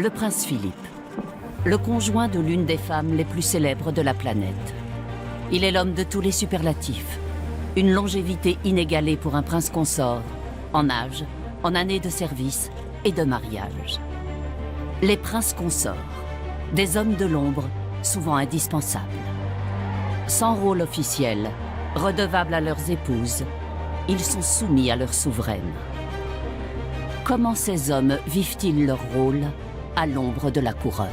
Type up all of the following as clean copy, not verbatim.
Le prince Philippe, le conjoint de l'une des femmes les plus célèbres de la planète. Il est l'homme de tous les superlatifs. Une longévité inégalée pour un prince consort, en âge, en années de service et de mariage. Les princes consorts, des hommes de l'ombre, souvent indispensables. Sans rôle officiel, redevables à leurs épouses, ils sont soumis à leur souveraine. Comment ces hommes vivent-ils leur rôle à l'ombre de la couronne ?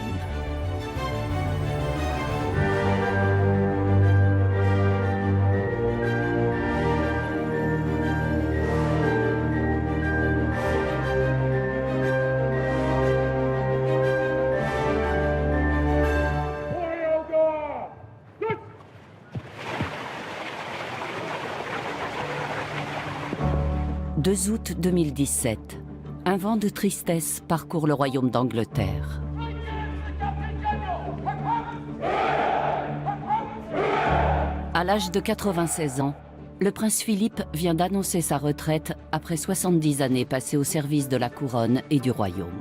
« 2 août 2017. Un vent de tristesse parcourt le royaume d'Angleterre. À l'âge de 96 ans, le prince Philippe vient d'annoncer sa retraite après 70 années passées au service de la couronne et du royaume.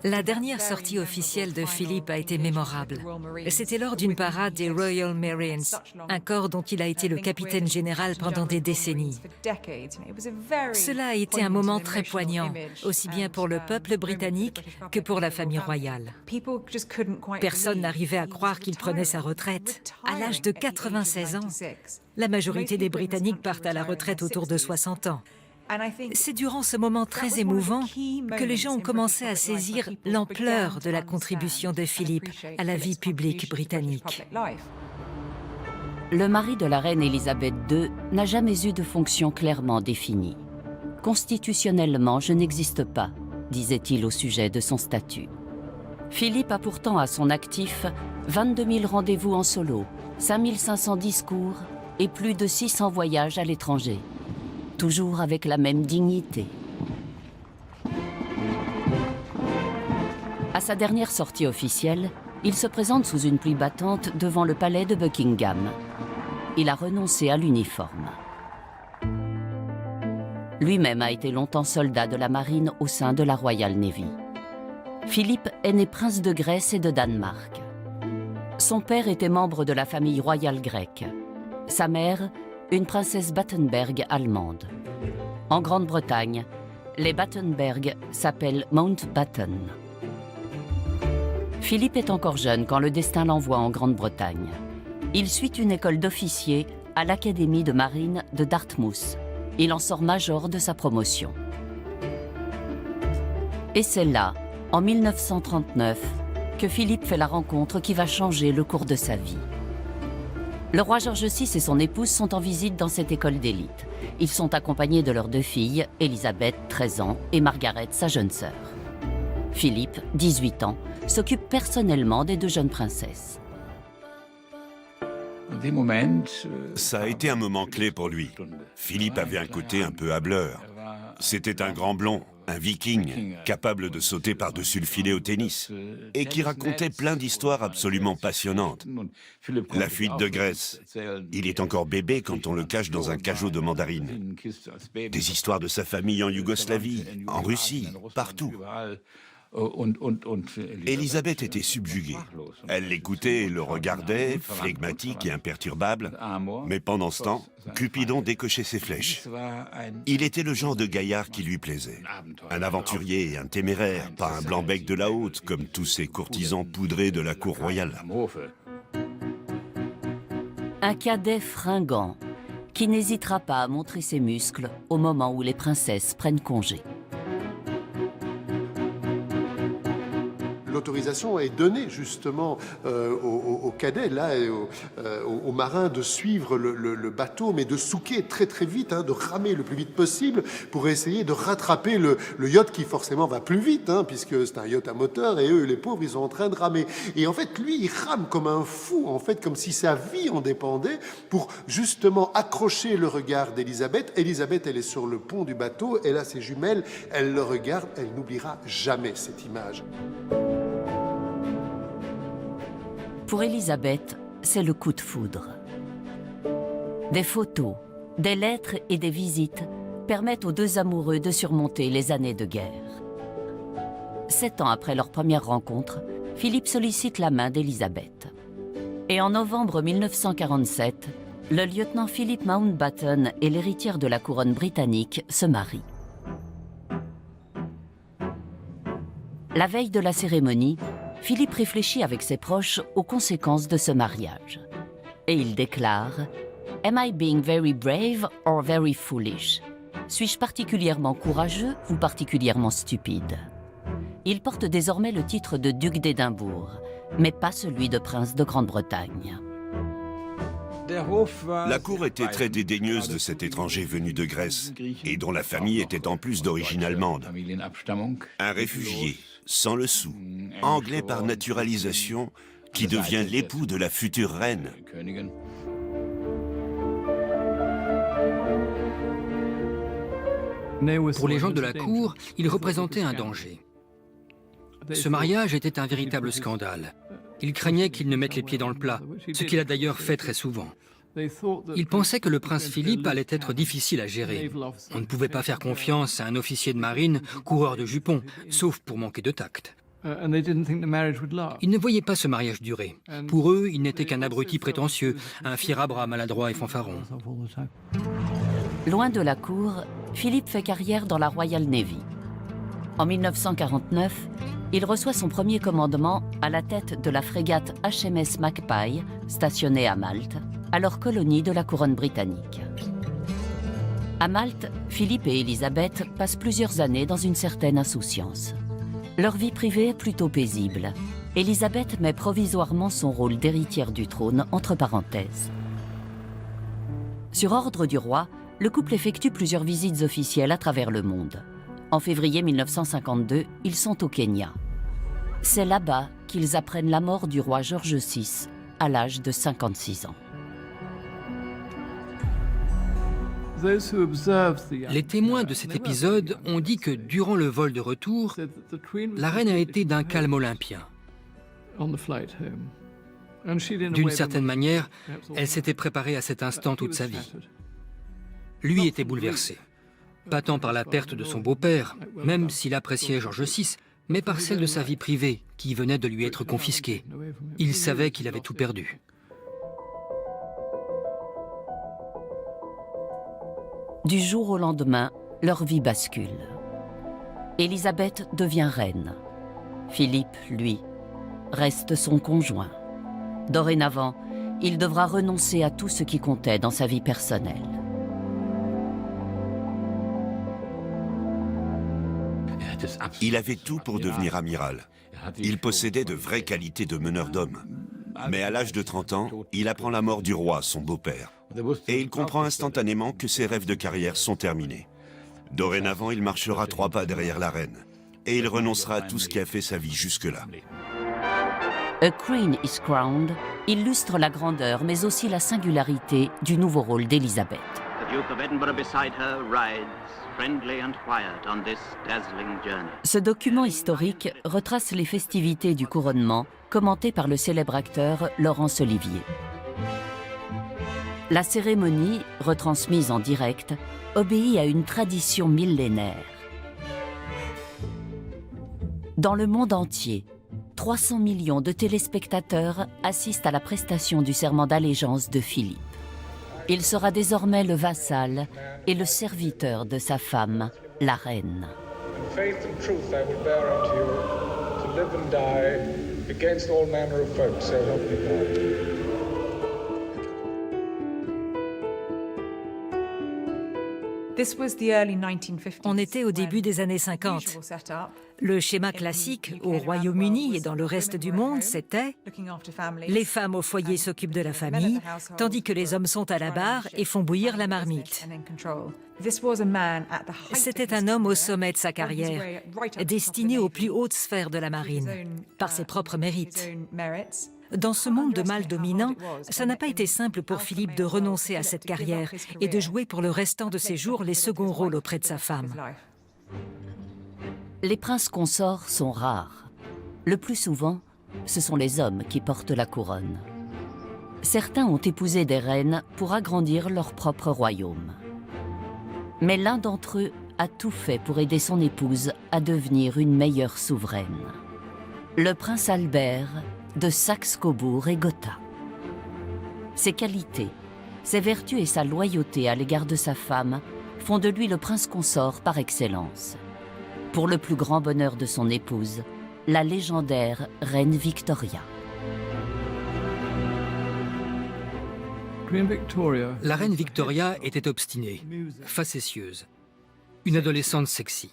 La dernière sortie officielle de Philippe a été mémorable. C'était lors d'une parade des Royal Marines, un corps dont il a été le capitaine général pendant des décennies. Cela a été un moment très poignant, aussi bien pour le peuple britannique que pour la famille royale. Personne n'arrivait à croire qu'il prenait sa retraite. À l'âge de 96 ans, la majorité des Britanniques partent à la retraite autour de 60 ans. C'est durant ce moment très émouvant que les gens ont commencé à saisir l'ampleur de la contribution de Philippe à la vie publique britannique. Le mari de la reine Élisabeth II n'a jamais eu de fonction clairement définie. Constitutionnellement, je n'existe pas, disait-il au sujet de son statut. Philippe a pourtant à son actif 22 000 rendez-vous en solo, 5 500 discours et plus de 600 voyages à l'étranger. Toujours avec la même dignité. À sa dernière sortie officielle, il se présente sous une pluie battante devant le palais de Buckingham. Il a renoncé à l'uniforme. Lui-même a été longtemps soldat de la marine au sein de la Royal Navy. Philippe est né prince de Grèce et de Danemark. Son père était membre de la famille royale grecque. Sa mère, une princesse Battenberg allemande. En Grande-Bretagne, les Battenberg s'appellent Mountbatten. Philippe est encore jeune quand le destin l'envoie en Grande-Bretagne. Il suit une école d'officier à l'Académie de marine de Dartmouth. Il en sort major de sa promotion. Et c'est là, en 1939, que Philippe fait la rencontre qui va changer le cours de sa vie. Le roi George VI et son épouse sont en visite dans cette école d'élite. Ils sont accompagnés de leurs 2 filles, Élisabeth, 13 ans, et Margaret, sa jeune sœur. Philippe, 18 ans, s'occupe personnellement des 2 jeunes princesses. Ça a été un moment clé pour lui. Philippe avait un côté un peu hâbleur. C'était un grand blond, un viking, capable de sauter par-dessus le filet au tennis, et qui racontait plein d'histoires absolument passionnantes. La fuite de Grèce. Il est encore bébé quand on le cache dans un cajot de mandarines. Des histoires de sa famille en Yougoslavie, en Russie, partout. Élisabeth était subjuguée. Elle l'écoutait et le regardait, flegmatique et imperturbable. Mais pendant ce temps, Cupidon décochait ses flèches. Il était le genre de gaillard qui lui plaisait. Un aventurier et un téméraire, pas un blanc-bec de la haute, comme tous ces courtisans poudrés de la cour royale. Un cadet fringant, qui n'hésitera pas à montrer ses muscles au moment où les princesses prennent congé. L'autorisation est donnée justement aux cadets, là, aux marins de suivre le bateau, mais de souquer très très vite, de ramer le plus vite possible pour essayer de rattraper le yacht qui forcément va plus vite, puisque c'est un yacht à moteur et eux, les pauvres, ils sont en train de ramer. Et en fait, lui, il rame comme un fou, en fait, comme si sa vie en dépendait, pour justement accrocher le regard d'Élisabeth. Élisabeth, elle est sur le pont du bateau, elle a ses jumelles, elle le regarde, elle n'oubliera jamais cette image. Pour Élisabeth, c'est le coup de foudre. Des photos, des lettres et des visites permettent aux 2 amoureux de surmonter les années de guerre. 7 ans après leur première rencontre, Philippe sollicite la main d'Élisabeth. Et en novembre 1947, le lieutenant Philip Mountbatten et l'héritière de la couronne britannique se marient. La veille de la cérémonie, Philippe réfléchit avec ses proches aux conséquences de ce mariage. Et il déclare « Am I being very brave or very foolish ?» Suis-je particulièrement courageux ou particulièrement stupide? Il porte désormais le titre de duc d'Édimbourg, mais pas celui de prince de Grande-Bretagne. La cour était très dédaigneuse de cet étranger venu de Grèce et dont la famille était en plus d'origine allemande. Un réfugié, sans le sou, anglais par naturalisation, qui devient l'époux de la future reine. Pour les gens de la cour, il représentait un danger. Ce mariage était un véritable scandale. Il craignait qu'il ne mette les pieds dans le plat, ce qu'il a d'ailleurs fait très souvent. Il pensait que le prince Philippe allait être difficile à gérer. On ne pouvait pas faire confiance à un officier de marine, coureur de jupons, sauf pour manquer de tact. Ils ne voyaient pas ce mariage durer. Pour eux, il n'était qu'un abruti prétentieux, un fier à bras maladroit et fanfaron. Loin de la cour, Philippe fait carrière dans la Royal Navy. En 1949, il reçoit son premier commandement à la tête de la frégate HMS Magpie, stationnée à Malte, alors colonie de la couronne britannique. À Malte, Philippe et Élisabeth passent plusieurs années dans une certaine insouciance. Leur vie privée est plutôt paisible. Élisabeth met provisoirement son rôle d'héritière du trône entre parenthèses. Sur ordre du roi, le couple effectue plusieurs visites officielles à travers le monde. En février 1952, ils sont au Kenya. C'est là-bas qu'ils apprennent la mort du roi George VI, à l'âge de 56 ans. Les témoins de cet épisode ont dit que durant le vol de retour, la reine a été d'un calme olympien. D'une certaine manière, elle s'était préparée à cet instant toute sa vie. Lui était bouleversé, pas tant par la perte de son beau-père, même s'il appréciait George VI, mais par celle de sa vie privée, qui venait de lui être confisquée. Il savait qu'il avait tout perdu. Du jour au lendemain, leur vie bascule. Élisabeth devient reine. Philippe, lui, reste son conjoint. Dorénavant, il devra renoncer à tout ce qui comptait dans sa vie personnelle. Il avait tout pour devenir amiral. Il possédait de vraies qualités de meneur d'hommes. Mais à l'âge de 30 ans, il apprend la mort du roi, son beau-père. Et il comprend instantanément que ses rêves de carrière sont terminés. Dorénavant, il marchera 3 pas derrière la reine. Et il renoncera à tout ce qui a fait sa vie jusque-là. A Queen is Crowned illustre la grandeur mais aussi la singularité du nouveau rôle d'Élisabeth. Ce document historique retrace les festivités du couronnement, commenté par le célèbre acteur Laurence Olivier. La cérémonie, retransmise en direct, obéit à une tradition millénaire. Dans le monde entier, 300 millions de téléspectateurs assistent à la prestation du serment d'allégeance de Philippe. Il sera désormais le vassal et le serviteur de sa femme, la reine. On était au début des années 50. Le schéma classique au Royaume-Uni et dans le reste du monde, c'était les femmes au foyer s'occupent de la famille, tandis que les hommes sont à la barre et font bouillir la marmite. C'était un homme au sommet de sa carrière, destiné aux plus hautes sphères de la marine, par ses propres mérites. Dans ce monde de mâles dominants, ça n'a pas été simple pour Philippe de renoncer à cette carrière et de jouer pour le restant de ses jours les seconds rôles auprès de sa femme. Les princes consorts sont rares. Le plus souvent, ce sont les hommes qui portent la couronne. Certains ont épousé des reines pour agrandir leur propre royaume. Mais l'un d'entre eux a tout fait pour aider son épouse à devenir une meilleure souveraine. Le prince Albert de Saxe-Cobourg et Gotha. Ses qualités, ses vertus et sa loyauté à l'égard de sa femme font de lui le prince consort par excellence. Pour le plus grand bonheur de son épouse, la légendaire reine Victoria. La reine Victoria était obstinée, facétieuse, une adolescente sexy.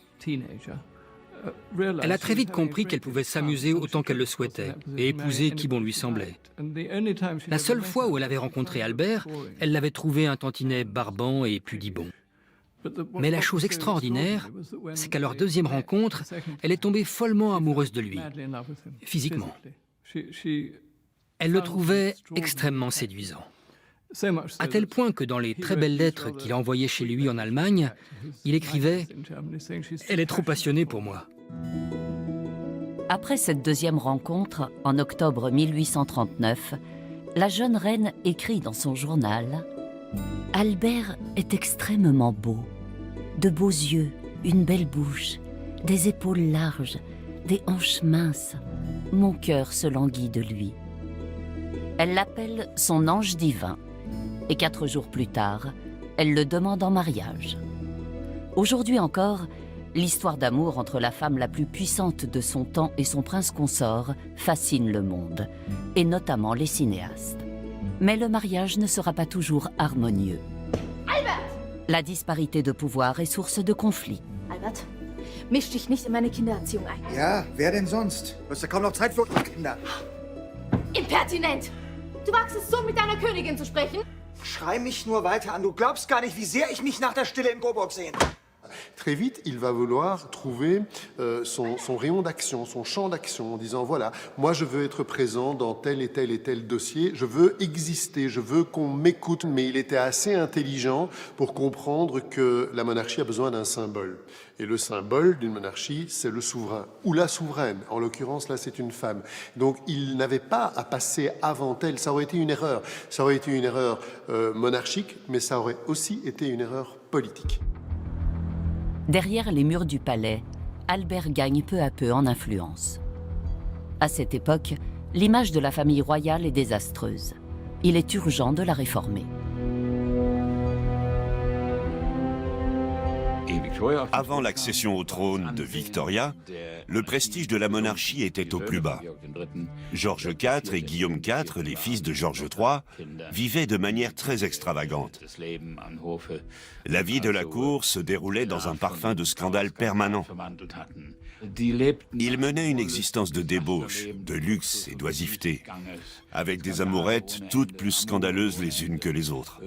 Elle a très vite compris qu'elle pouvait s'amuser autant qu'elle le souhaitait et épouser qui bon lui semblait. La seule fois où elle avait rencontré Albert, elle l'avait trouvé un tantinet barbant et pudibond. Mais la chose extraordinaire, c'est qu'à leur deuxième rencontre, elle est tombée follement amoureuse de lui, physiquement. Elle le trouvait extrêmement séduisant. À tel point que dans les très belles lettres qu'il a envoyées chez lui en Allemagne, il écrivait « Elle est trop passionnée pour moi ». Après cette deuxième rencontre, en octobre 1839, la jeune reine écrit dans son journal « Albert est extrêmement beau, de beaux yeux, une belle bouche, des épaules larges, des hanches minces. Mon cœur se languit de lui. » Elle l'appelle son ange divin. Et 4 jours plus tard, elle le demande en mariage. Aujourd'hui encore, l'histoire d'amour entre la femme la plus puissante de son temps et son prince consort fascine le monde, et notamment les cinéastes. Mais le mariage ne sera pas toujours harmonieux. Albert! La disparité de pouvoir est source de conflits. Albert, misch dich nicht in meine Kindererziehung ein. Ja, wer denn sonst? Du hast ja kaum noch Zeit für unsere Kinder. Impertinent! Du wagst es so, mit deiner Königin zu sprechen? Schrei mich nur weiter an. Du glaubst gar nicht, wie sehr ich mich nach der Stille in Coburg sehne. Très vite, il va vouloir trouver son rayon d'action, son champ d'action, en disant, voilà, moi je veux être présent dans tel et tel et tel dossier, je veux exister, je veux qu'on m'écoute, mais il était assez intelligent pour comprendre que la monarchie a besoin d'un symbole. Et le symbole d'une monarchie, c'est le souverain, ou la souveraine. En l'occurrence, là, c'est une femme. Donc, il n'avait pas à passer avant elle. Ça aurait été une erreur. Ça aurait été une erreur monarchique, mais ça aurait aussi été une erreur politique. Derrière les murs du palais, Albert gagne peu à peu en influence. À cette époque, l'image de la famille royale est désastreuse. Il est urgent de la réformer. Avant l'accession au trône de Victoria, le prestige de la monarchie était au plus bas. Georges IV et Guillaume IV, les fils de Georges III, vivaient de manière très extravagante. La vie de la cour se déroulait dans un parfum de scandale permanent. Ils menaient une existence de débauche, de luxe et d'oisiveté, avec des amourettes toutes plus scandaleuses les unes que les autres.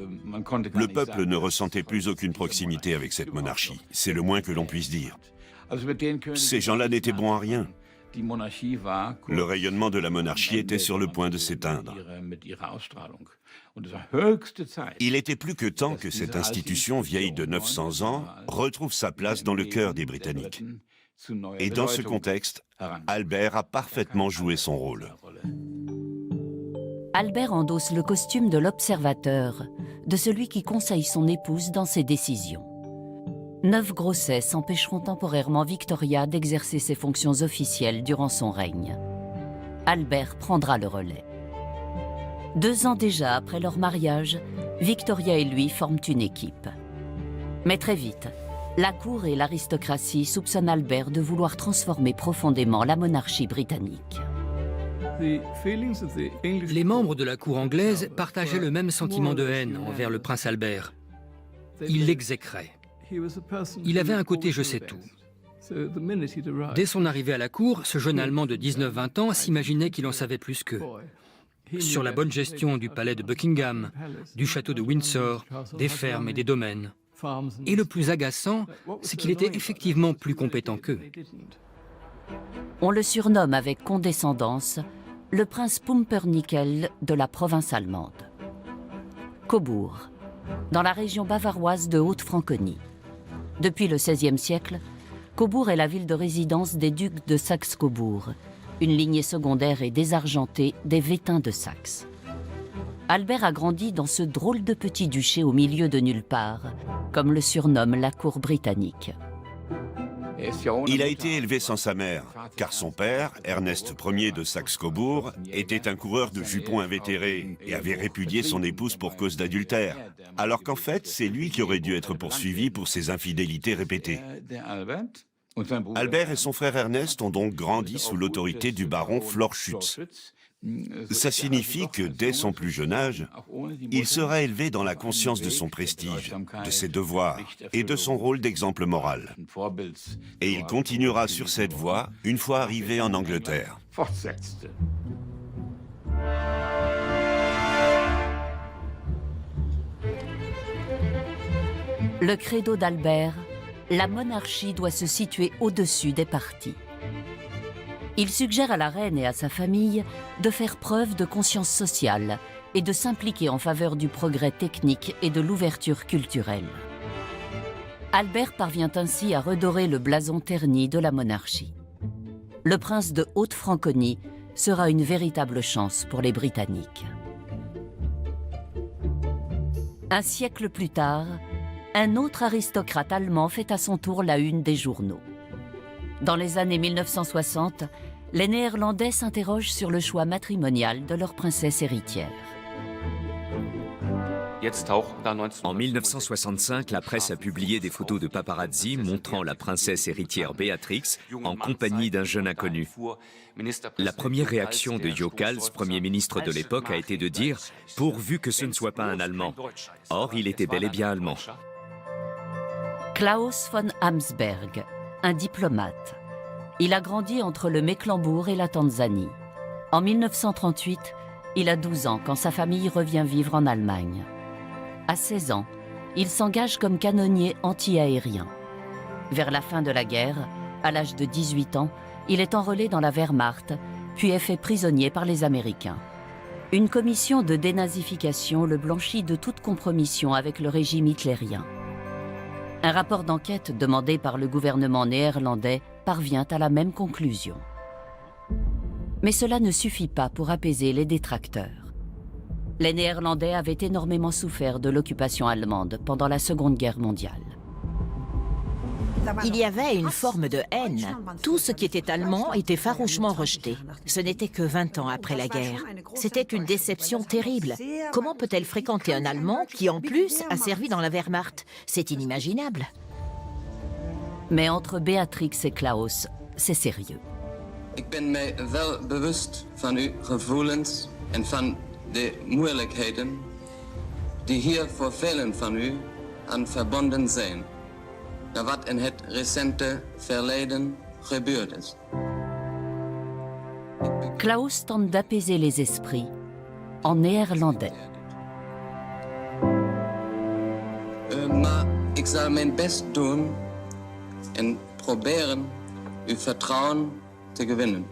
Le peuple ne ressentait plus aucune proximité avec cette monarchie, c'est le moins que l'on puisse dire. Ces gens-là n'étaient bons à rien. Le rayonnement de la monarchie était sur le point de s'éteindre. Il était plus que temps que cette institution vieille de 900 ans retrouve sa place dans le cœur des Britanniques. Et dans ce contexte, Albert a parfaitement joué son rôle. Albert endosse le costume de l'observateur, de celui qui conseille son épouse dans ses décisions. 9 grossesses empêcheront temporairement Victoria d'exercer ses fonctions officielles durant son règne. Albert prendra le relais. 2 ans déjà après leur mariage, Victoria et lui forment une équipe. Mais très vite, la cour et l'aristocratie soupçonnent Albert de vouloir transformer profondément la monarchie britannique. Les membres de la cour anglaise partageaient le même sentiment de haine envers le prince Albert. Ils l'exécraient. Il avait un côté je sais tout. Dès son arrivée à la cour, ce jeune Allemand de 19-20 ans s'imaginait qu'il en savait plus qu'eux. Sur la bonne gestion du palais de Buckingham, du château de Windsor, des fermes et des domaines. Et le plus agaçant, c'est qu'il était effectivement plus compétent qu'eux. On le surnomme avec condescendance le prince Pumpernickel de la province allemande. Cobourg, dans la région bavaroise de Haute-Franconie. Depuis le XVIe siècle, Cobourg est la ville de résidence des ducs de Saxe-Cobourg, une lignée secondaire et désargentée des Wettin de Saxe. Albert a grandi dans ce drôle de petit duché au milieu de nulle part, comme le surnomme la cour britannique. Il a été élevé sans sa mère, car son père, Ernest Ier de Saxe-Cobourg, était un coureur de jupons invétéré et avait répudié son épouse pour cause d'adultère, alors qu'en fait, c'est lui qui aurait dû être poursuivi pour ses infidélités répétées. Albert et son frère Ernest ont donc grandi sous l'autorité du baron Florschütz. Ça signifie que dès son plus jeune âge, il sera élevé dans la conscience de son prestige, de ses devoirs et de son rôle d'exemple moral. Et il continuera sur cette voie une fois arrivé en Angleterre. Le credo d'Albert, la monarchie doit se situer au-dessus des partis. Il suggère à la reine et à sa famille de faire preuve de conscience sociale et de s'impliquer en faveur du progrès technique et de l'ouverture culturelle. Albert parvient ainsi à redorer le blason terni de la monarchie. Le prince de Haute-Franconie sera une véritable chance pour les Britanniques. Un siècle plus tard, un autre aristocrate allemand fait à son tour la une des journaux. Dans les années 1960, les Néerlandais s'interrogent sur le choix matrimonial de leur princesse héritière. En 1965, la presse a publié des photos de paparazzi montrant la princesse héritière Béatrix en compagnie d'un jeune inconnu. La première réaction de Jokals, Premier ministre de l'époque, a été de dire « pourvu que ce ne soit pas un Allemand ». Or, il était bel et bien allemand. Klaus von Amsberg, un diplomate. Il a grandi entre le Mecklembourg et la Tanzanie. En 1938, il a 12 ans quand sa famille revient vivre en Allemagne. À 16 ans, il s'engage comme canonnier anti-aérien. Vers la fin de la guerre, à l'âge de 18 ans, il est enrôlé dans la Wehrmacht, puis est fait prisonnier par les Américains. Une commission de dénazification le blanchit de toute compromission avec le régime hitlérien. Un rapport d'enquête demandé par le gouvernement néerlandais parvient à la même conclusion. Mais cela ne suffit pas pour apaiser les détracteurs. Les Néerlandais avaient énormément souffert de l'occupation allemande pendant la Seconde Guerre mondiale. Il y avait une forme de haine. Tout ce qui était allemand était farouchement rejeté. Ce n'était que 20 ans après la guerre. C'était une déception terrible. Comment peut-elle fréquenter un Allemand qui, en plus, a servi dans la Wehrmacht? C'est inimaginable. Mais entre Béatrix et Klaus, c'est sérieux. Ik ben mij wel bewust van uw gevoelens en van de moeilijkheden die hier voor velen van u aan verbonden zijn. Naar wat in het recente verleden gebeurd is. Klaus tente d'apaiser les esprits en néerlandais. Maar ik zal mijn best doen en proberen uw vertrouwen te gewinnen.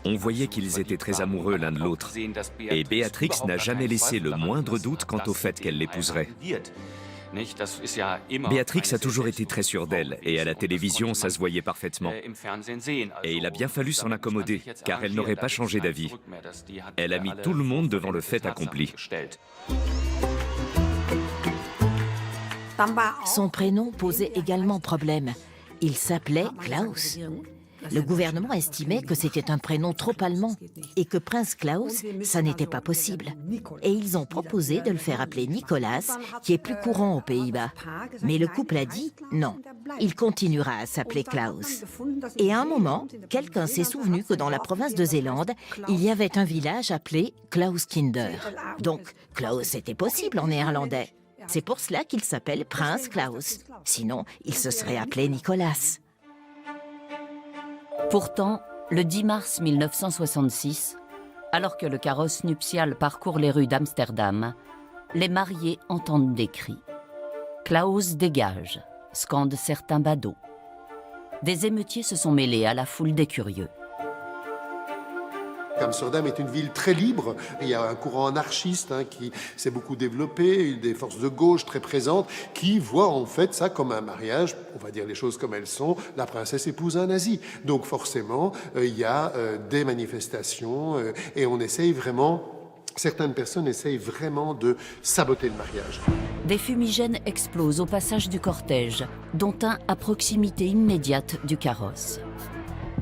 On voyait qu'ils étaient très amoureux l'un de l'autre. Et Béatrix n'a jamais laissé le moindre doute quant au fait qu'elle l'épouserait. Béatrix a toujours été très sûre d'elle, et à la télévision, ça se voyait parfaitement. Et il a bien fallu s'en accommoder, car elle n'aurait pas changé d'avis. Elle a mis tout le monde devant le fait accompli. Son prénom posait également problème. Il s'appelait Klaus. Le gouvernement estimait que c'était un prénom trop allemand et que Prince Klaus, ça n'était pas possible. Et ils ont proposé de le faire appeler Nicolas, qui est plus courant aux Pays-Bas. Mais le couple a dit non, il continuera à s'appeler Klaus. Et à un moment, quelqu'un s'est souvenu que dans la province de Zélande, il y avait un village appelé Klauskinder. Donc Klaus était possible en néerlandais. C'est pour cela qu'il s'appelle Prince Klaus. Sinon, il se serait appelé Nicolas. Pourtant, le 10 mars 1966, alors que le carrosse nuptial parcourt les rues d'Amsterdam, les mariés entendent des cris. « Klaus dégage !» scandent certains badauds. Des émeutiers se sont mêlés à la foule des curieux. Amsterdam est une ville très libre. Il y a un courant anarchiste qui s'est beaucoup développé, des forces de gauche très présentes qui voient en fait ça comme un mariage, on va dire les choses comme elles sont, la princesse épouse un nazi. Donc forcément, il y a des manifestations et on essaye vraiment certaines personnes essayent vraiment de saboter le mariage. Des fumigènes explosent au passage du cortège, dont un à proximité immédiate du carrosse.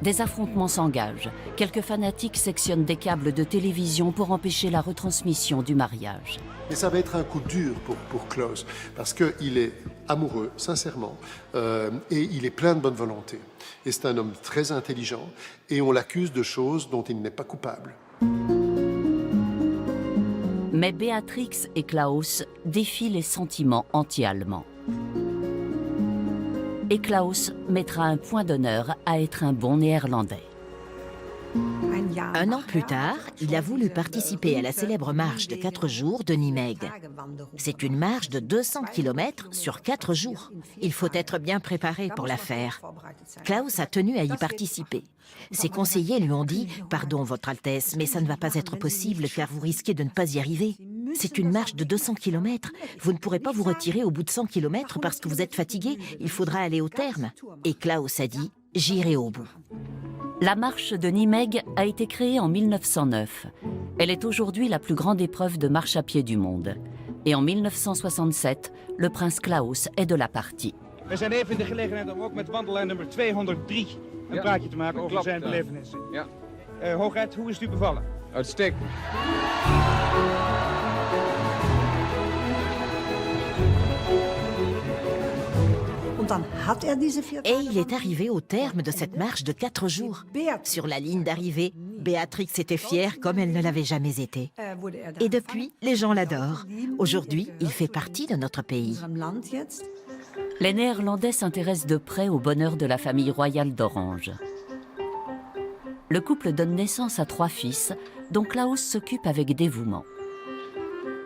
Des affrontements s'engagent. Quelques fanatiques sectionnent des câbles de télévision pour empêcher la retransmission du mariage. Et ça va être un coup dur pour Klaus, parce qu'il est amoureux, sincèrement, et il est plein de bonne volonté. Et c'est un homme très intelligent, et on l'accuse de choses dont il n'est pas coupable. Mais Béatrix et Klaus défient les sentiments anti-allemands. Et Klaus mettra un point d'honneur à être un bon néerlandais. Un an plus tard, il a voulu participer à la célèbre marche de 4 jours de Nijmegen. C'est une marche de 200 km sur 4 jours. Il faut être bien préparé pour la faire. Klaus a tenu à y participer. Ses conseillers lui ont dit « Pardon, Votre Altesse, mais ça ne va pas être possible car vous risquez de ne pas y arriver. C'est une marche de 200 km. Vous ne pourrez pas vous retirer au bout de 100 km parce que vous êtes fatigué. Il faudra aller au terme. » Et Klaus a dit « J'irai au bout. » La marche de Nijmegen a été créée en 1909. Elle est aujourd'hui la plus grande épreuve de marche à pied du monde. Et en 1967, le prince Klaus est de la partie. We zijn even in de gelegenheid om ook met wandelaar nummer 203 een praatje te maken over zijn belevenissen. Hoogheid, hoe is het u bevallen? Uitstekend. Et il est arrivé au terme de cette marche de 4 jours. Sur la ligne d'arrivée, Béatrix était fière comme elle ne l'avait jamais été. Et depuis, les gens l'adorent. Aujourd'hui, il fait partie de notre pays. Les Néerlandais s'intéressent de près au bonheur de la famille royale d'Orange. Le couple donne naissance à 3 fils, dont Klaus s'occupe avec dévouement.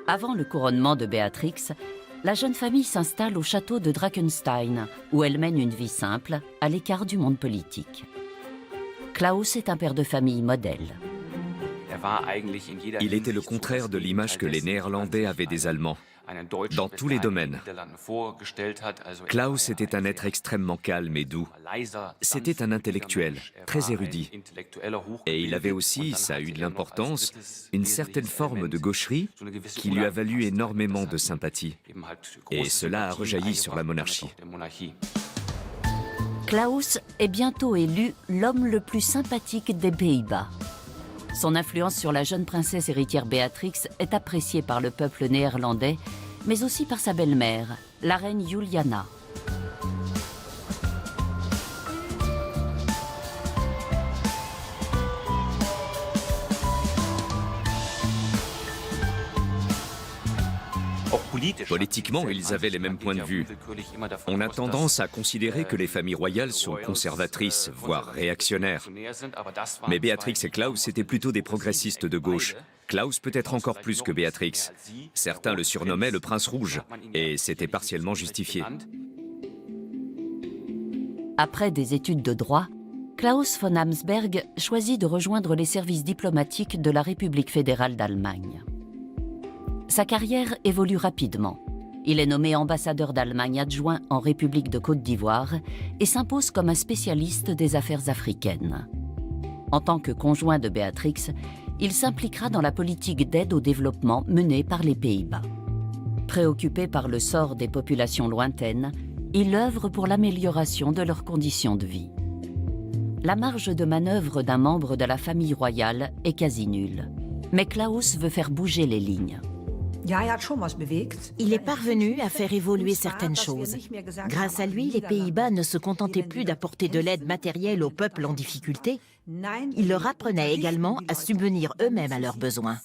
Avant le couronnement de Béatrix, la jeune famille s'installe au château de Drakenstein, où elle mène une vie simple, à l'écart du monde politique. Klaus est un père de famille modèle. Il était le contraire de l'image que les Néerlandais avaient des Allemands. Dans tous les domaines. Klaus était un être extrêmement calme et doux. C'était un intellectuel, très érudit. Et il avait aussi, ça a eu de l'importance, une certaine forme de gaucherie qui lui a valu énormément de sympathie. Et cela a rejailli sur la monarchie. Klaus est bientôt élu l'homme le plus sympathique des Pays-Bas. Son influence sur la jeune princesse héritière Béatrix est appréciée par le peuple néerlandais, mais aussi par sa belle-mère, la reine Juliana. Politiquement, ils avaient les mêmes points de vue. On a tendance à considérer que les familles royales sont conservatrices, voire réactionnaires. Mais Béatrix et Klaus étaient plutôt des progressistes de gauche. Klaus peut-être encore plus que Béatrix. Certains le surnommaient le prince rouge, et c'était partiellement justifié. Après des études de droit, Klaus von Habsburg choisit de rejoindre les services diplomatiques de la République fédérale d'Allemagne. Sa carrière évolue rapidement. Il est nommé ambassadeur d'Allemagne adjoint en République de Côte d'Ivoire et s'impose comme un spécialiste des affaires africaines. En tant que conjoint de Béatrix, il s'impliquera dans la politique d'aide au développement menée par les Pays-Bas. Préoccupé par le sort des populations lointaines, il œuvre pour l'amélioration de leurs conditions de vie. La marge de manœuvre d'un membre de la famille royale est quasi nulle. Mais Klaus veut faire bouger les lignes. Il est parvenu à faire évoluer certaines choses. Grâce à lui, les Pays-Bas ne se contentaient plus d'apporter de l'aide matérielle aux peuples en difficulté. Il leur apprenait également à subvenir eux-mêmes à leurs besoins.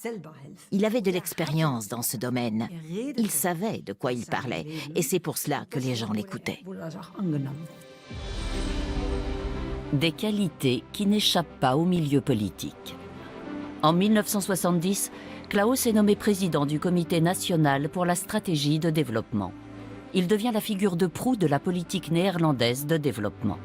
Il avait de l'expérience dans ce domaine. Il savait de quoi il parlait, et c'est pour cela que les gens l'écoutaient. Des qualités qui n'échappent pas au milieu politique. En 1970, Klaus est nommé président du Comité national pour la stratégie de développement. Il devient la figure de proue de la politique néerlandaise de développement.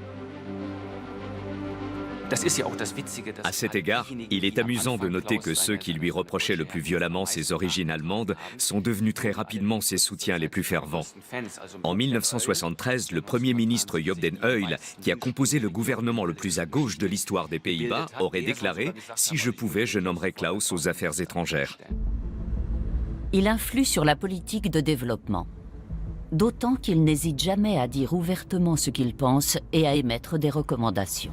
À cet égard, il est amusant de noter que ceux qui lui reprochaient le plus violemment ses origines allemandes sont devenus très rapidement ses soutiens les plus fervents. En 1973, le Premier ministre Joop den Uyl, qui a composé le gouvernement le plus à gauche de l'histoire des Pays-Bas, aurait déclaré « Si je pouvais, je nommerais Klaus aux affaires étrangères ». Il influe sur la politique de développement, d'autant qu'il n'hésite jamais à dire ouvertement ce qu'il pense et à émettre des recommandations.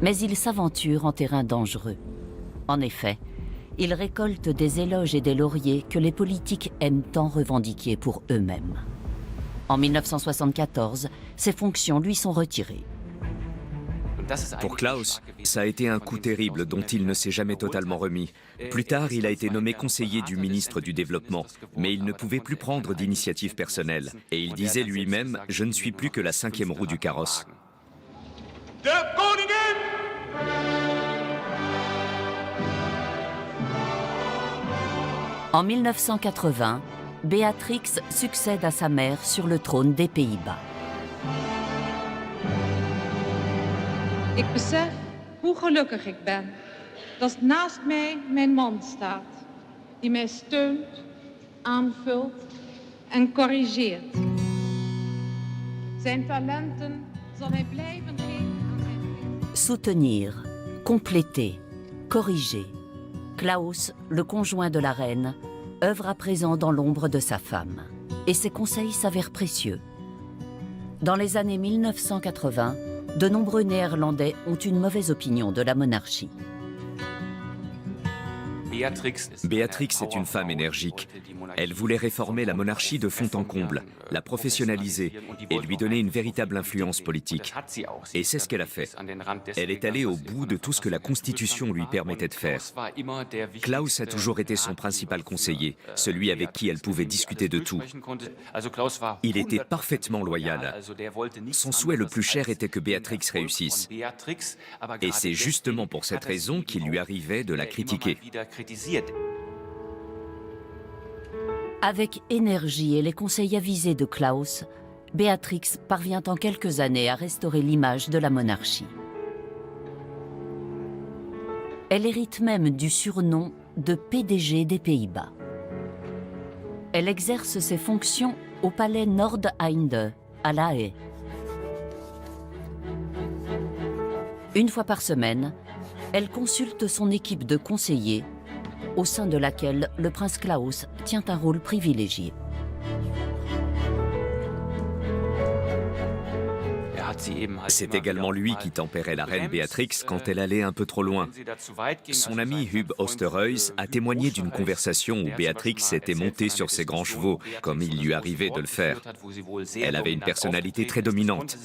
Mais il s'aventure en terrain dangereux. En effet, il récolte des éloges et des lauriers que les politiques aiment tant revendiquer pour eux-mêmes. En 1974, ses fonctions lui sont retirées. Pour Klaus, ça a été un coup terrible dont il ne s'est jamais totalement remis. Plus tard, il a été nommé conseiller du ministre du Développement, mais il ne pouvait plus prendre d'initiative personnelle. Et il disait lui-même « Je ne suis plus que la 5e roue du carrosse ». En 1980, Beatrix succède à sa mère sur le trône des Pays-Bas. Ik besef hoe gelukkig ik ben dat naast mij mijn man staat, die mij steunt, aanvult en corrigeert. Zijn talenten zal hij blijven geven aan zijn vrienden. Soutenir, compléter, corriger. Klaus, le conjoint de la reine, œuvre à présent dans l'ombre de sa femme. Et ses conseils s'avèrent précieux. Dans les années 1980, de nombreux Néerlandais ont une mauvaise opinion de la monarchie. Béatrix est une femme énergique. Elle voulait réformer la monarchie de fond en comble, la professionnaliser et lui donner une véritable influence politique. Et c'est ce qu'elle a fait. Elle est allée au bout de tout ce que la Constitution lui permettait de faire. Klaus a toujours été son principal conseiller, celui avec qui elle pouvait discuter de tout. Il était parfaitement loyal. Son souhait le plus cher était que Béatrix réussisse. Et c'est justement pour cette raison qu'il lui arrivait de la critiquer. Avec énergie et les conseils avisés de Klaus, Béatrix parvient en quelques années à restaurer l'image de la monarchie. Elle hérite même du surnom de PDG des Pays-Bas. Elle exerce ses fonctions au palais Noordeinde, à La Haye. Une fois par semaine, elle consulte son équipe de conseillers, au sein de laquelle le prince Klaus tient un rôle privilégié. C'est également lui qui tempérait la reine Béatrix quand elle allait un peu trop loin. Son ami Huub Oosterhuis a témoigné d'une conversation où Béatrix était montée sur ses grands chevaux, comme il lui arrivait de le faire. Elle avait une personnalité très dominante.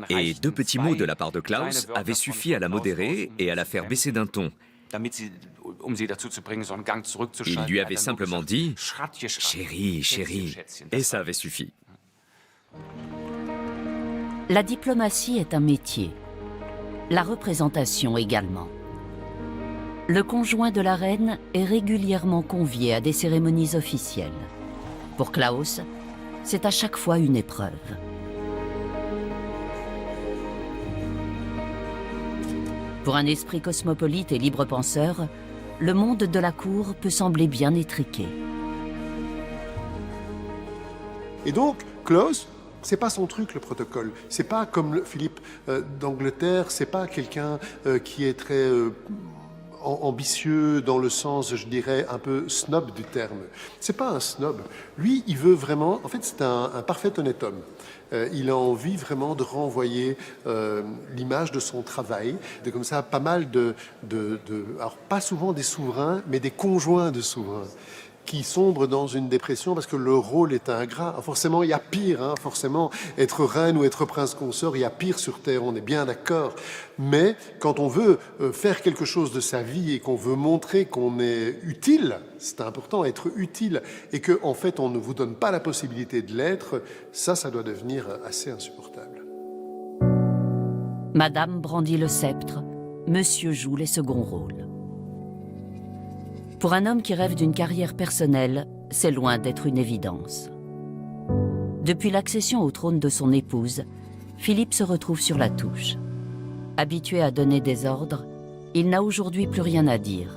Et 2 petits mots de la part de Klaus avaient suffi à la modérer et à la faire baisser d'un ton. Il lui avait simplement dit « Chérie, chérie », et ça avait suffi. La diplomatie est un métier, la représentation également. Le conjoint de la reine est régulièrement convié à des cérémonies officielles. Pour Klaus, c'est à chaque fois une épreuve. Pour un esprit cosmopolite et libre penseur, le monde de la cour peut sembler bien étriqué. Et donc, Klaus, c'est pas son truc, le protocole. C'est pas comme Philippe d'Angleterre, c'est pas quelqu'un qui est très ambitieux dans le sens, je dirais, un peu snob du terme. C'est pas un snob. Lui, il veut vraiment... En fait, c'est un parfait honnête homme. Il a envie vraiment de renvoyer l'image de son travail. De comme ça, pas mal alors, pas souvent des souverains, mais des conjoints de souverains qui sombrent dans une dépression parce que le rôle est ingrat. Forcément, il y a pire. Hein, forcément, être reine ou être prince consort, il y a pire sur Terre, on est bien d'accord. Mais quand on veut faire quelque chose de sa vie et qu'on veut montrer qu'on est utile, c'est important, être utile, et qu'en fait, on ne vous donne pas la possibilité de l'être, ça doit devenir assez insupportable. Madame brandit le sceptre, Monsieur joue les seconds rôles. Pour un homme qui rêve d'une carrière personnelle, c'est loin d'être une évidence. Depuis l'accession au trône de son épouse, Philippe se retrouve sur la touche. Habitué à donner des ordres, il n'a aujourd'hui plus rien à dire.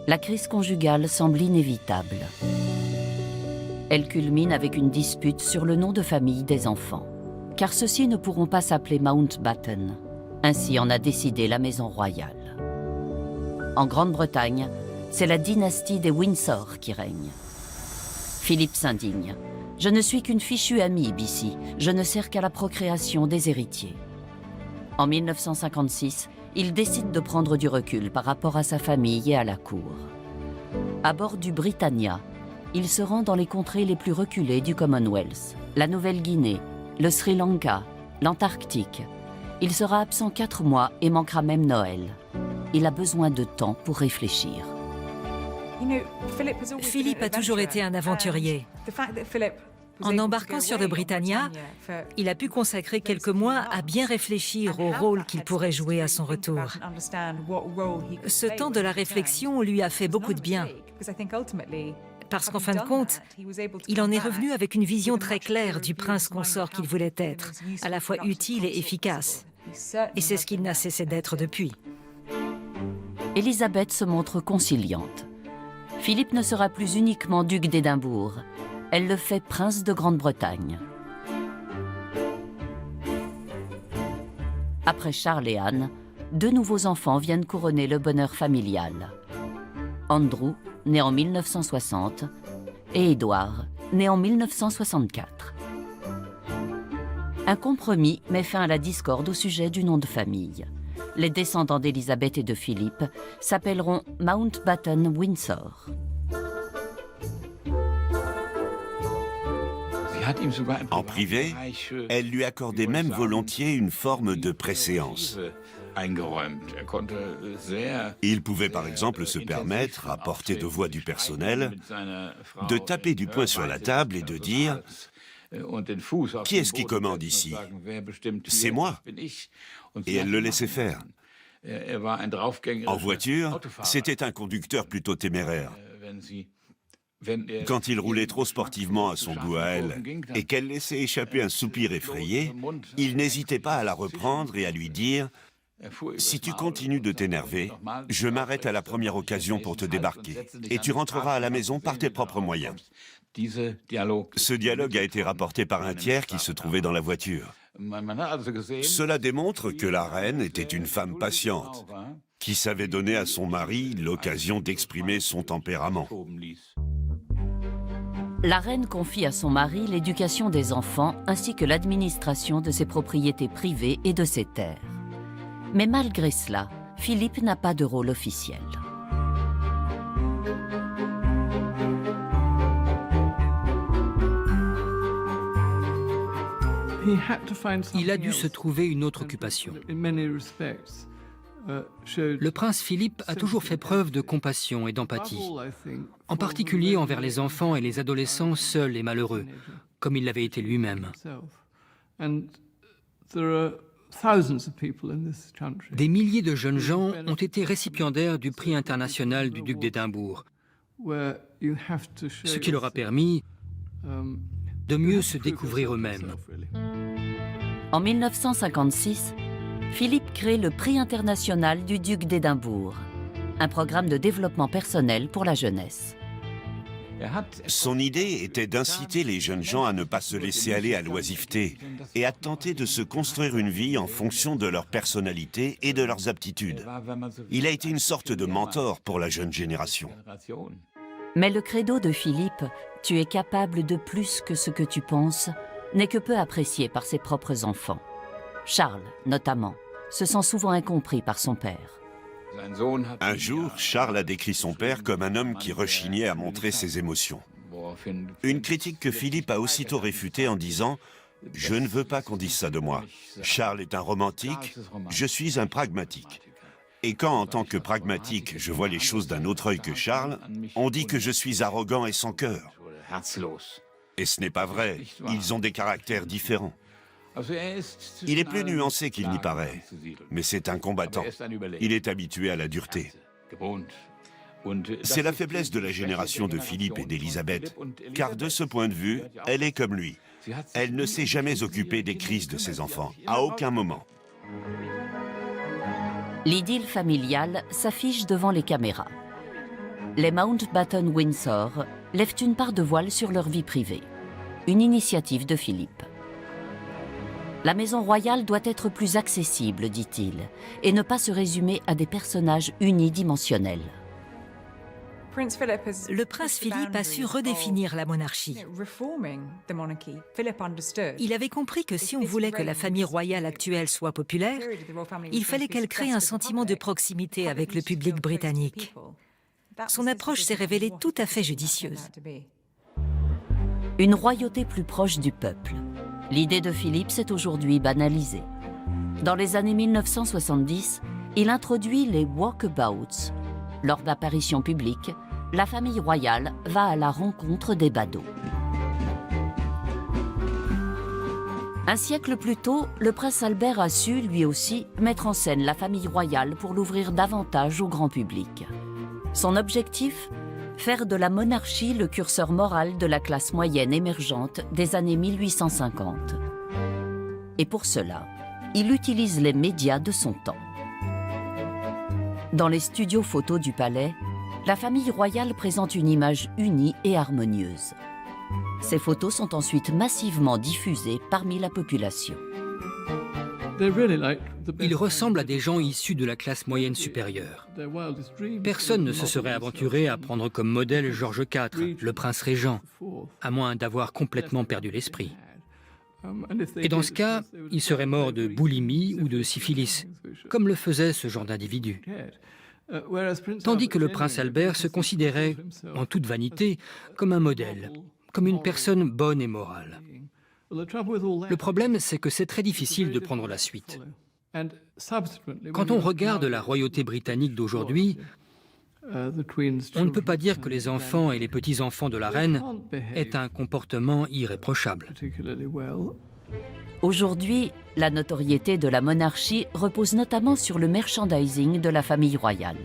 La crise conjugale semble inévitable. Elle culmine avec une dispute sur le nom de famille des enfants, car ceux-ci ne pourront pas s'appeler Mountbatten. Ainsi en a décidé la maison royale. En Grande-Bretagne, c'est la dynastie des Windsor qui règne. Philippe s'indigne. « Je ne suis qu'une fichue amie ici, je ne sers qu'à la procréation des héritiers. » En 1956, il décide de prendre du recul par rapport à sa famille et à la cour. À bord du Britannia, il se rend dans les contrées les plus reculées du Commonwealth, la Nouvelle-Guinée, le Sri Lanka, l'Antarctique. Il sera absent 4 mois et manquera même Noël. Il a besoin de temps pour réfléchir. Philippe a toujours été un aventurier. En embarquant sur le Britannia, il a pu consacrer quelques mois à bien réfléchir au rôle qu'il pourrait jouer à son retour. Ce temps de la réflexion lui a fait beaucoup de bien. Parce qu'en fin de compte, il en est revenu avec une vision très claire du prince consort qu'il voulait être, à la fois utile et efficace. Et c'est ce qu'il n'a cessé d'être depuis. Élisabeth se montre conciliante. Philippe ne sera plus uniquement duc d'Édimbourg. Elle le fait prince de Grande-Bretagne. Après Charles et Anne, 2 nouveaux enfants viennent couronner le bonheur familial. Andrew, né en 1960, et Édouard, né en 1964. Un compromis met fin à la discorde au sujet du nom de famille. Les descendants d'Élisabeth et de Philippe s'appelleront Mountbatten-Windsor. En privé, elle lui accordait même volontiers une forme de préséance. Il pouvait par exemple se permettre, à portée de voix du personnel, de taper du poing sur la table et de dire « Qui est-ce qui commande ici ? C'est moi !» Et elle le laissait faire. En voiture, c'était un conducteur plutôt téméraire. Quand il roulait trop sportivement à son goût à elle et qu'elle laissait échapper un soupir effrayé, il n'hésitait pas à la reprendre et à lui dire « Si tu continues de t'énerver, je m'arrête à la première occasion pour te débarquer et tu rentreras à la maison par tes propres moyens. » Ce dialogue a été rapporté par un tiers qui se trouvait dans la voiture. Cela démontre que la reine était une femme patiente, qui savait donner à son mari l'occasion d'exprimer son tempérament. La reine confie à son mari l'éducation des enfants ainsi que l'administration de ses propriétés privées et de ses terres. Mais malgré cela, Philippe n'a pas de rôle officiel. Il a dû se trouver une autre occupation. Le prince Philippe a toujours fait preuve de compassion et d'empathie, en particulier envers les enfants et les adolescents seuls et malheureux, comme il l'avait été lui-même. Des milliers de jeunes gens ont été récipiendaires du prix international du duc d'Édimbourg, ce qui leur a permis de mieux se découvrir eux-mêmes. En 1956, Philippe crée le Prix international du duc d'Édimbourg, un programme de développement personnel pour la jeunesse. Son idée était d'inciter les jeunes gens à ne pas se laisser aller à l'oisiveté et à tenter de se construire une vie en fonction de leur personnalité et de leurs aptitudes. Il a été une sorte de mentor pour la jeune génération. Mais le credo de Philippe, « Tu es capable de plus que ce que tu penses », n'est que peu apprécié par ses propres enfants. Charles, notamment, se sent souvent incompris par son père. Un jour, Charles a décrit son père comme un homme qui rechignait à montrer ses émotions. Une critique que Philippe a aussitôt réfutée en disant « Je ne veux pas qu'on dise ça de moi. Charles est un romantique, je suis un pragmatique. Et quand, en tant que pragmatique, je vois les choses d'un autre œil que Charles, on dit que je suis arrogant et sans cœur. Et ce n'est pas vrai, ils ont des caractères différents. Il est plus nuancé qu'il n'y paraît, mais c'est un combattant. Il est habitué à la dureté. C'est la faiblesse de la génération de Philippe et d'Élisabeth, car de ce point de vue, elle est comme lui. Elle ne s'est jamais occupée des crises de ses enfants, à aucun moment. L'idylle familiale s'affiche devant les caméras. Les Mountbatten Windsor lèvent une part de voile sur leur vie privée. Une initiative de Philippe. La maison royale doit être plus accessible, dit-il, et ne pas se résumer à des personnages unidimensionnels. Le prince Philippe a su redéfinir la monarchie. Il avait compris que si on voulait que la famille royale actuelle soit populaire, il fallait qu'elle crée un sentiment de proximité avec le public britannique. Son approche s'est révélée tout à fait judicieuse. Une royauté plus proche du peuple. L'idée de Philippe s'est aujourd'hui banalisée. Dans les années 1970, il introduit les walkabouts. Lors d'apparitions publiques, la famille royale va à la rencontre des badauds. Un siècle plus tôt, le prince Albert a su, lui aussi, mettre en scène la famille royale pour l'ouvrir davantage au grand public. Son objectif ? Faire de la monarchie le curseur moral de la classe moyenne émergente des années 1850. Et pour cela, il utilise les médias de son temps. Dans les studios photos du palais, la famille royale présente une image unie et harmonieuse. Ces photos sont ensuite massivement diffusées parmi la population. Ils ressemblent à des gens issus de la classe moyenne supérieure. Personne ne se serait aventuré à prendre comme modèle Georges IV, le prince régent, à moins d'avoir complètement perdu l'esprit. Et dans ce cas, il serait mort de boulimie ou de syphilis, comme le faisait ce genre d'individu. Tandis que le prince Albert se considérait, en toute vanité, comme un modèle, comme une personne bonne et morale. Le problème, c'est que c'est très difficile de prendre la suite. Quand on regarde la royauté britannique d'aujourd'hui, on ne peut pas dire que les enfants et les petits-enfants de la reine aient un comportement irréprochable. Aujourd'hui, la notoriété de la monarchie repose notamment sur le merchandising de la famille royale.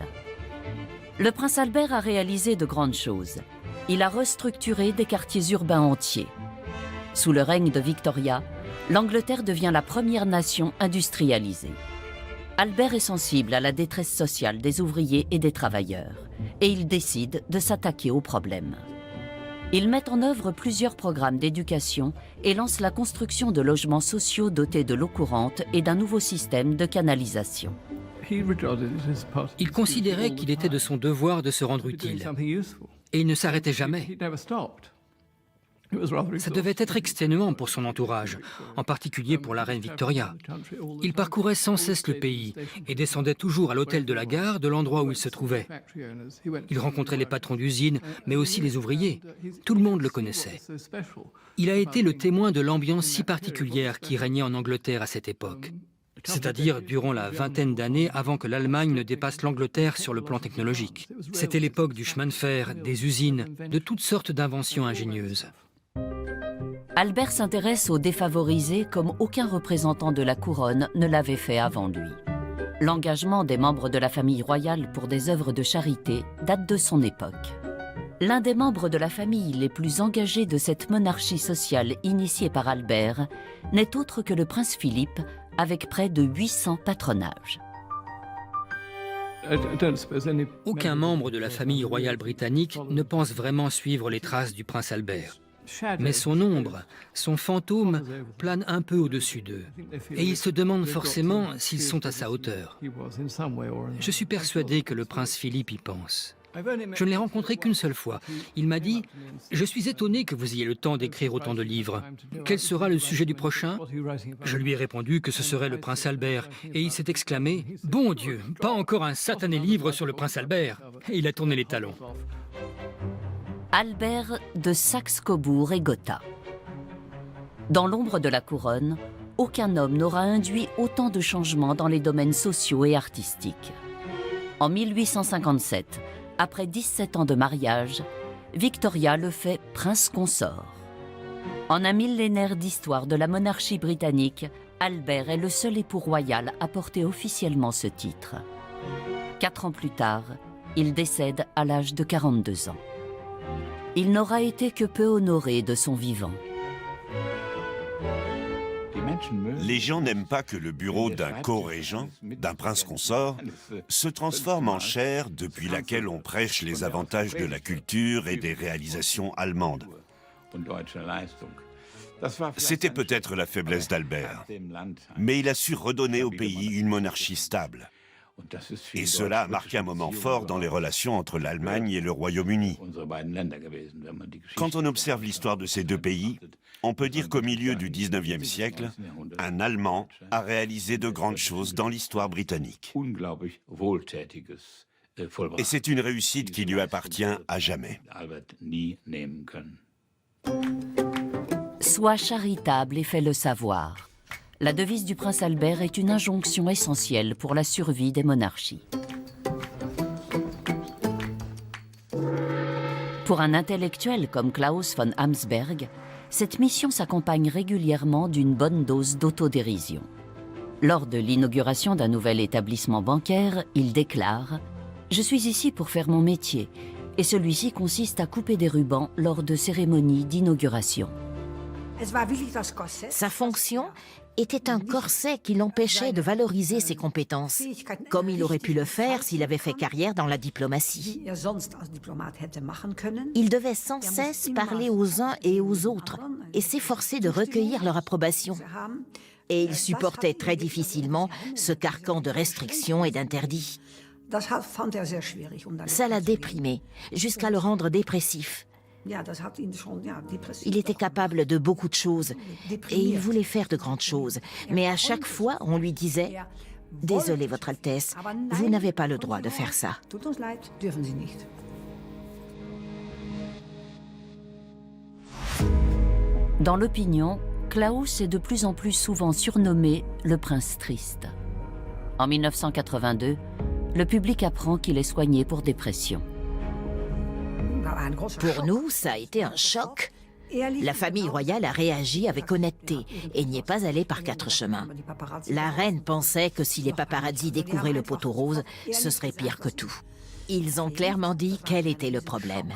Le prince Albert a réalisé de grandes choses. Il a restructuré des quartiers urbains entiers. Sous le règne de Victoria, l'Angleterre devient la première nation industrialisée. Albert est sensible à la détresse sociale des ouvriers et des travailleurs, et il décide de s'attaquer aux problèmes. Il met en œuvre plusieurs programmes d'éducation et lance la construction de logements sociaux dotés de l'eau courante et d'un nouveau système de canalisation. Il considérait qu'il était de son devoir de se rendre utile, et il ne s'arrêtait jamais. Ça devait être exténuant pour son entourage, en particulier pour la reine Victoria. Il parcourait sans cesse le pays et descendait toujours à l'hôtel de la gare de l'endroit où il se trouvait. Il rencontrait les patrons d'usine, mais aussi les ouvriers. Tout le monde le connaissait. Il a été le témoin de l'ambiance si particulière qui régnait en Angleterre à cette époque, c'est-à-dire durant la vingtaine d'années avant que l'Allemagne ne dépasse l'Angleterre sur le plan technologique. C'était l'époque du chemin de fer, des usines, de toutes sortes d'inventions ingénieuses. Albert s'intéresse aux défavorisés comme aucun représentant de la couronne ne l'avait fait avant lui. L'engagement des membres de la famille royale pour des œuvres de charité date de son époque. L'un des membres de la famille les plus engagés de cette monarchie sociale initiée par Albert n'est autre que le prince Philippe, avec près de 800 patronages. Aucun membre de la famille royale britannique ne pense vraiment suivre les traces du prince Albert. Mais son ombre, son fantôme, plane un peu au-dessus d'eux. Et ils se demandent forcément s'ils sont à sa hauteur. Je suis persuadé que le prince Philippe y pense. Je ne l'ai rencontré qu'une seule fois. Il m'a dit « Je suis étonné que vous ayez le temps d'écrire autant de livres. Quel sera le sujet du prochain ?» Je lui ai répondu que ce serait le prince Albert. Et il s'est exclamé « Bon Dieu, pas encore un satané livre sur le prince Albert !» Et il a tourné les talons. Albert de Saxe-Cobourg et Gotha. Dans l'ombre de la couronne, aucun homme n'aura induit autant de changements dans les domaines sociaux et artistiques. En 1857, après 17 ans de mariage, Victoria le fait prince consort. En un millénaire d'histoire de la monarchie britannique, Albert est le seul époux royal à porter officiellement ce titre. 4 ans plus tard, il décède à l'âge de 42 ans. Il n'aura été que peu honoré de son vivant. Les gens n'aiment pas que le bureau d'un co-régent, d'un prince consort, se transforme en chaire depuis laquelle on prêche les avantages de la culture et des réalisations allemandes. C'était peut-être la faiblesse d'Albert, mais il a su redonner au pays une monarchie stable. Et cela a marqué un moment fort dans les relations entre l'Allemagne et le Royaume-Uni. Quand on observe l'histoire de ces deux pays, on peut dire qu'au milieu du XIXe siècle, un Allemand a réalisé de grandes choses dans l'histoire britannique. Et c'est une réussite qui lui appartient à jamais. Sois charitable et fais-le savoir. La devise du prince Albert est une injonction essentielle pour la survie des monarchies. Pour un intellectuel comme Klaus von Amsberg, cette mission s'accompagne régulièrement d'une bonne dose d'autodérision. Lors de l'inauguration d'un nouvel établissement bancaire, il déclare « Je suis ici pour faire mon métier » et celui-ci consiste à couper des rubans lors de cérémonies d'inauguration. Sa fonction était un corset qui l'empêchait de valoriser ses compétences, comme il aurait pu le faire s'il avait fait carrière dans la diplomatie. Il devait sans cesse parler aux uns et aux autres et s'efforcer de recueillir leur approbation. Et il supportait très difficilement ce carcan de restrictions et d'interdits. Ça l'a déprimé, jusqu'à le rendre dépressif. Il était capable de beaucoup de choses et il voulait faire de grandes choses. Mais à chaque fois, on lui disait « Désolé, Votre Altesse, vous n'avez pas le droit de faire ça. » Dans l'opinion, Klaus est de plus en plus souvent surnommé le prince triste. En 1982, le public apprend qu'il est soigné pour dépression. Pour nous, ça a été un choc. La famille royale a réagi avec honnêteté et n'y est pas allée par quatre chemins. La reine pensait que si les paparazzis découvraient le poteau rose, ce serait pire que tout. Ils ont clairement dit quel était le problème.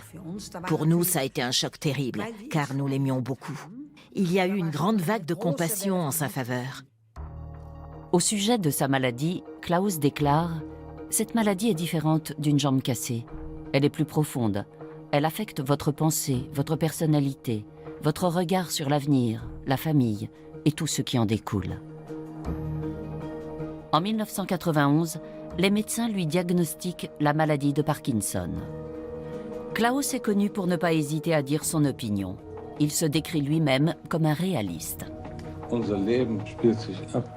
Pour nous, ça a été un choc terrible, car nous l'aimions beaucoup. Il y a eu une grande vague de compassion en sa faveur. Au sujet de sa maladie, Klaus déclare « Cette maladie est différente d'une jambe cassée. Elle est plus profonde. Elle affecte votre pensée, votre personnalité, votre regard sur l'avenir, la famille et tout ce qui en découle. » En 1991, les médecins lui diagnostiquent la maladie de Parkinson. Klaus est connu pour ne pas hésiter à dire son opinion. Il se décrit lui-même comme un réaliste. Unser Leben spielt sich ab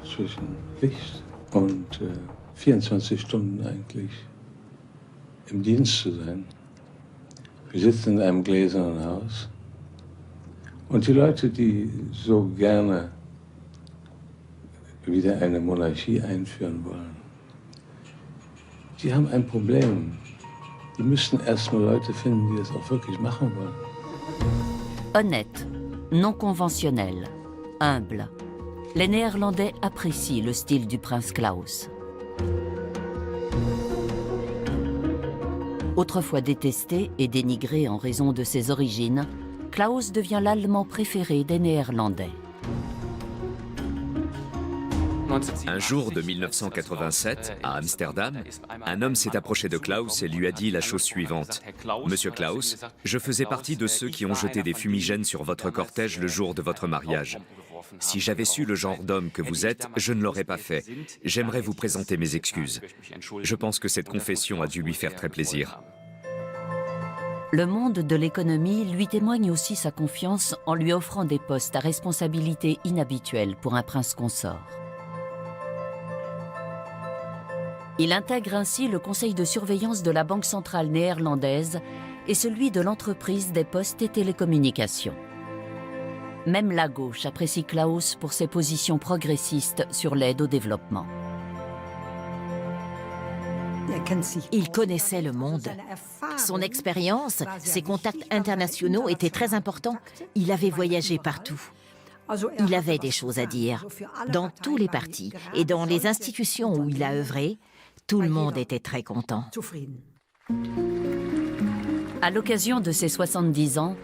zwischen Licht und 24 Stunden eigentlich im Dienst zu sein. Wir sitzen in einem gläsernen Haus und die Leute, die so gerne wieder eine Monarchie einführen wollen, die haben ein Problem. Die müssten erstmal Leute finden, die das auch wirklich machen wollen. Honnête, non conventionnel, humble. Les Néerlandais apprécient le style du prince Klaus. Autrefois détesté et dénigré en raison de ses origines, Klaus devient l'Allemand préféré des Néerlandais. Un jour de 1987, à Amsterdam, un homme s'est approché de Klaus et lui a dit la chose suivante. « Monsieur Klaus, je faisais partie de ceux qui ont jeté des fumigènes sur votre cortège le jour de votre mariage. Si j'avais su le genre d'homme que vous êtes, je ne l'aurais pas fait. J'aimerais vous présenter mes excuses. » Je pense que cette confession a dû lui faire très plaisir. Le monde de l'économie lui témoigne aussi sa confiance en lui offrant des postes à responsabilité inhabituelle pour un prince consort. Il intègre ainsi le conseil de surveillance de la Banque centrale néerlandaise et celui de l'entreprise des postes et télécommunications. Même la gauche apprécie Klaus pour ses positions progressistes sur l'aide au développement. Il connaissait le monde. Son expérience, ses contacts internationaux étaient très importants. Il avait voyagé partout. Il avait des choses à dire. Dans tous les partis et dans les institutions où il a œuvré, tout le monde était très content. À l'occasion de ses 70 ans,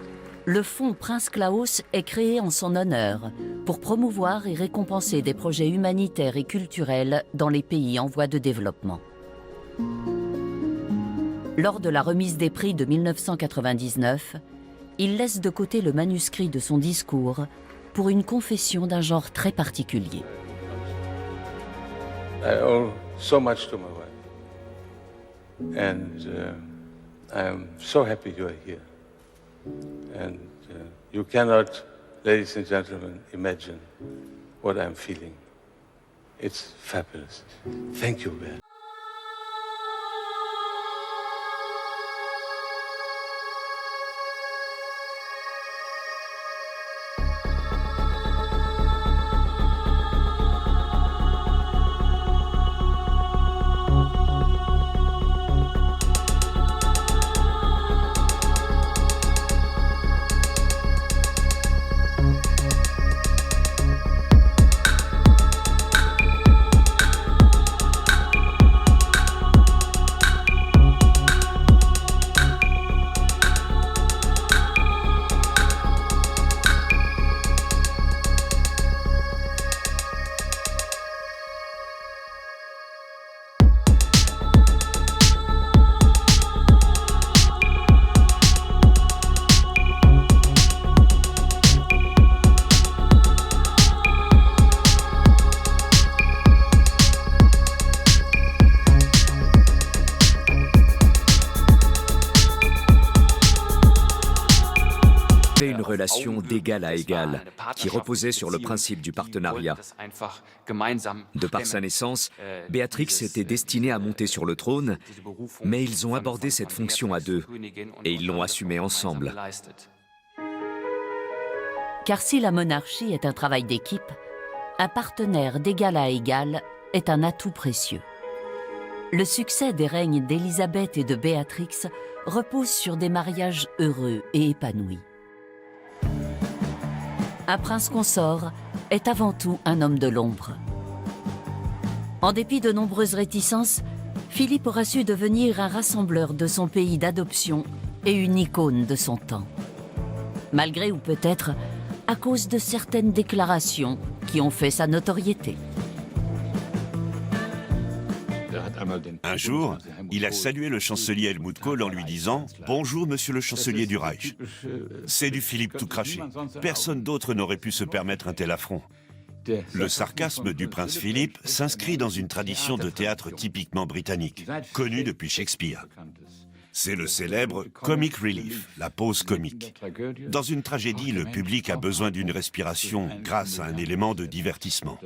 Le fonds Prince Claus est créé en son honneur pour promouvoir et récompenser des projets humanitaires et culturels dans les pays en voie de développement. Lors de la remise des prix de 1999, il laisse de côté le manuscrit de son discours pour une confession d'un genre très particulier. I owe so much to my wife. And I'm so happy you are here. And you cannot, ladies and gentlemen, imagine what I'm feeling. It's fabulous. Thank you, Bert. Relation d'égal à égal, qui reposait sur le principe du partenariat. De par sa naissance, Béatrix était destinée à monter sur le trône, mais ils ont abordé cette fonction à deux, et ils l'ont assumée ensemble. Car si la monarchie est un travail d'équipe, un partenaire d'égal à égal est un atout précieux. Le succès des règnes d'Élisabeth et de Béatrix repose sur des mariages heureux et épanouis. Un prince consort est avant tout un homme de l'ombre. En dépit de nombreuses réticences, Philippe aura su devenir un rassembleur de son pays d'adoption et une icône de son temps. Malgré ou peut-être à cause de certaines déclarations qui ont fait sa notoriété. Un jour, il a salué le chancelier Helmut Kohl en lui disant « Bonjour, monsieur le chancelier du Reich ». C'est du Philippe tout craché. Personne d'autre n'aurait pu se permettre un tel affront. Le sarcasme du prince Philippe s'inscrit dans une tradition de théâtre typiquement britannique, connue depuis Shakespeare. C'est le célèbre comic relief, la pause comique. Dans une tragédie, le public a besoin d'une respiration grâce à un élément de divertissement.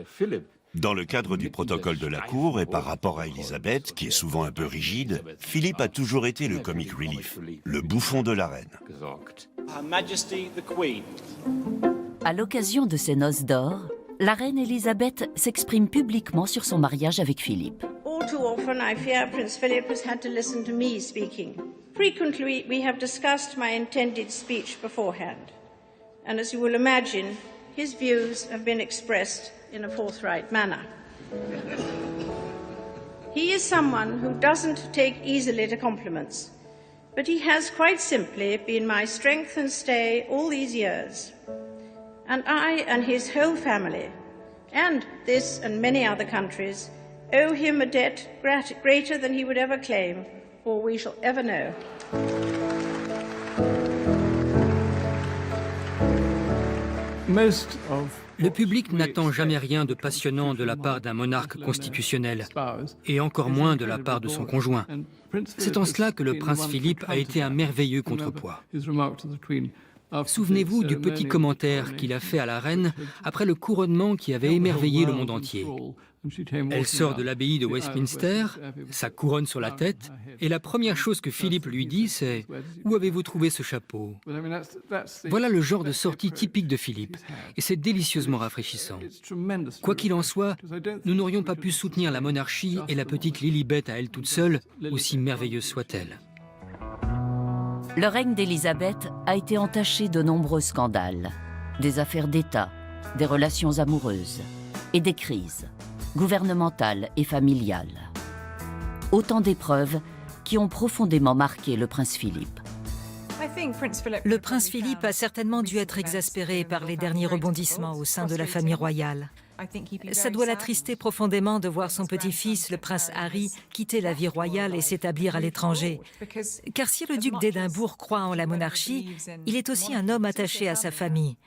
Dans le cadre du protocole de la cour et par rapport à Élisabeth, qui est souvent un peu rigide, Philippe a toujours été le comic relief, le bouffon de la reine. À l'occasion de ses noces d'or, la reine Élisabeth s'exprime publiquement sur son mariage avec Philippe. All too often, I fear Prince Philip has had to listen to me speaking. Frequently, we have discussed my intended speech beforehand. And as you will imagine, his views have been expressed in a forthright manner. He is someone who doesn't take easily to compliments, but he has quite simply been my strength and stay all these years. And I and his whole family, and this and many other countries, owe him a debt greater than he would ever claim, or we shall ever know. Le public n'attend jamais rien de passionnant de la part d'un monarque constitutionnel, et encore moins de la part de son conjoint. C'est en cela que le prince Philippe a été un merveilleux contrepoids. Souvenez-vous du petit commentaire qu'il a fait à la reine après le couronnement qui avait émerveillé le monde entier. Elle sort de l'abbaye de Westminster, sa couronne sur la tête, et la première chose que Philippe lui dit, c'est « Où avez-vous trouvé ce chapeau ?» Voilà le genre de sortie typique de Philippe, et c'est délicieusement rafraîchissant. Quoi qu'il en soit, nous n'aurions pas pu soutenir la monarchie et la petite Lilibet à elle toute seule, aussi merveilleuse soit-elle. Le règne d'Élisabeth a été entaché de nombreux scandales, des affaires d'État, des relations amoureuses et des crises gouvernementales et familiales. Autant d'épreuves qui ont profondément marqué le prince Philippe. Le prince Philippe a certainement dû être exaspéré par les derniers rebondissements au sein de la famille royale. Ça doit l'attrister profondément de voir son petit-fils, le prince Harry, quitter la vie royale et s'établir à l'étranger. Car si le duc d'Édimbourg croit en la monarchie, il est aussi un homme attaché à sa famille.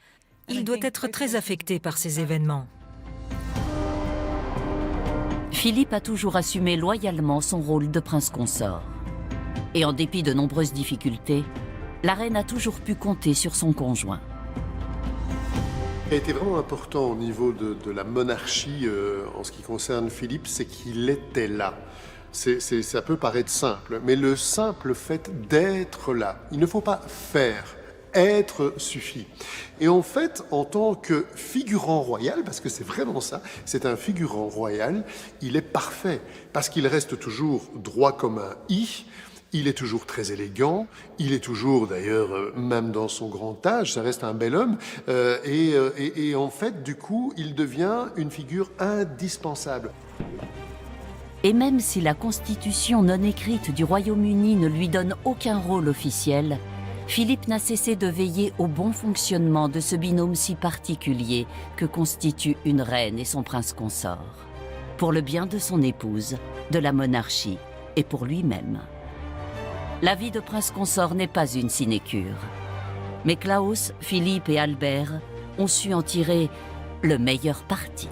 Il doit être très affecté par ces événements. Philippe a toujours assumé loyalement son rôle de prince consort. Et en dépit de nombreuses difficultés, la reine a toujours pu compter sur son conjoint. Ce qui a été vraiment important au niveau de la monarchie en ce qui concerne Philippe, c'est qu'il était là. Ça peut paraître simple, mais le simple fait d'être là, il ne faut pas faire. Être suffit. Et en fait, en tant que figurant royal, parce que c'est vraiment ça, c'est un figurant royal, il est parfait, parce qu'il reste toujours droit comme un i, il est toujours très élégant, il est toujours d'ailleurs, même dans son grand âge, ça reste un bel homme, et en fait, du coup, il devient une figure indispensable. Et même si la constitution non écrite du Royaume-Uni ne lui donne aucun rôle officiel, Philippe n'a cessé de veiller au bon fonctionnement de ce binôme si particulier que constitue une reine et son prince consort, pour le bien de son épouse, de la monarchie et pour lui-même. La vie de prince consort n'est pas une sinécure. Mais Klaus, Philippe et Albert ont su en tirer le meilleur parti.